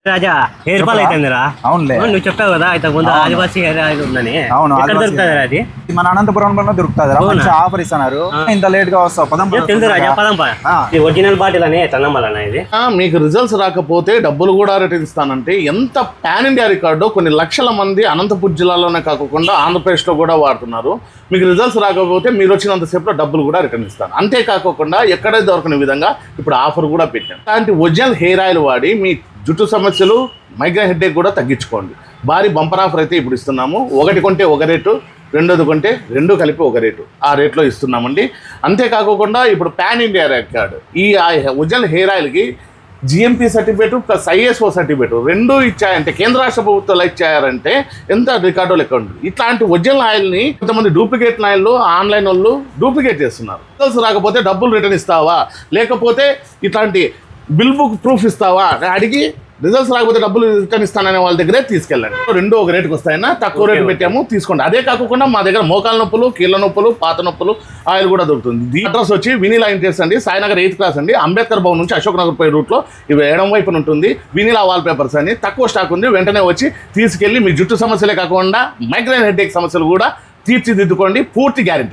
రాజా hair fall అయితుందిరా. అవునులే, నువ్వు చెప్పావు కదా ఇంతకు ముందు ఆదివాసీ హెయిర్ ఆయిల్ ఉందని. అవును, ఎక్కడ దొరుకుతుంది అది? మన అనంతపురంలో దొరుకుతుంది. మంచి ఆఫర్ ఇస్తున్నారు. ఇంత లేట్ గా వస్తావు, పదం తెలుసు రాజా, పదం ఒరిజినల్ బాటిల్ అని తన్నమ్మలన్నా ఇది. మీకు రిజల్ట్స్ రాకపోతే డబ్బులు కూడా రిటర్న్ ఇస్తానంటే ఎంత పాన్ ఇండియా రికార్డు. కొన్ని లక్షల మంది అనంతపురం జిల్లాలోనే కాకుండా ఆంధ్రప్రదేశ్లో కూడా వాడుతున్నారు. మీకు రిజల్ట్స్ రాకపోతే మీరు వచ్చినంతసేపులో డబ్బులు కూడా రిటర్న్ ఇస్తాను. అంతేకాకుండా ఎక్కడే దొరకని విధంగా ఇప్పుడు ఆఫర్ కూడా పెట్టాను. అలాంటి ఒరిజినల్ హెయిర్ ఆయిల్ వాడి మీ జుట్టు సమస్యలు, మైగ్రేన్ హెడేక్ కూడా తగ్గించుకోండి. భారీ బంపర్ ఆఫర్ అయితే ఇప్పుడు ఇస్తున్నాము. ఒకటి కొంటే ఒక రేటు, రెండోది కొంటే రెండు కలిపి ఒక రేటు, ఆ రేట్లో ఇస్తున్నామండి. అంతేకాకుండా ఇప్పుడు పాన్ ఇండియా రికార్డు ఈ ఒరిజినల్ హెయిర్ ఆయిల్కి GMP certificate plus ISO certificate రెండూ ఇచ్చాయంటే, కేంద్ర రాష్ట్ర ప్రభుత్వాలు ఇచ్చారంటే ఎంత రికార్డు లెక్క ఉంటుంది. ఇట్లాంటి ఒరిజినల్ ఆయిల్ని కొంతమంది డూప్లికేట్ ఆయిల్ ఆన్లైన్ వాళ్ళు డూప్లికేట్ చేస్తున్నారు. రిజల్ట్స్ రాకపోతే డబ్బులు రిటర్న్ ఇస్తావా, లేకపోతే ఇట్లాంటి బిల్ బుక్ ప్రూఫ్ ఇస్తావా అని అడిగి రిజల్ట్స్ రాకపోతే డబ్బులు రిటర్న్ ఇస్తాననే వాళ్ళ దగ్గరే తీసుకెళ్ళండి. రెండు ఒక రేటుకి వస్తాయన్నా, తక్కువ రేటు పెట్టాము, తీసుకోండి. అదే కాకుండా మా దగ్గర మోకాల నొప్పులు, కీళ్ళ నొప్పులు, పాత నొప్పులు ఆయిల్ కూడా దొరుకుతుంది. దీని అడ్రస్ వచ్చి వినీలా ఇంటర్స్ అండి, సాయినగర్ 8th క్లాస్ అండి, అంబేద్కర్ భవన్ నుంచి అశోక్ నగర్ పై రూట్లో ఇవి ఎడం వైపున ఉంటుంది. వినీలా వాల్ పేపర్స్ అని తక్కువ స్టాక్ ఉంది. వెంటనే వచ్చి తీసుకెళ్ళి మీ జుట్టు సమస్యలే కాకుండా మైగ్రేన్ హెడేక్ సమస్యలు కూడా తీర్చిదిద్దుకోండి. పూర్తి గ్యారెంటీ.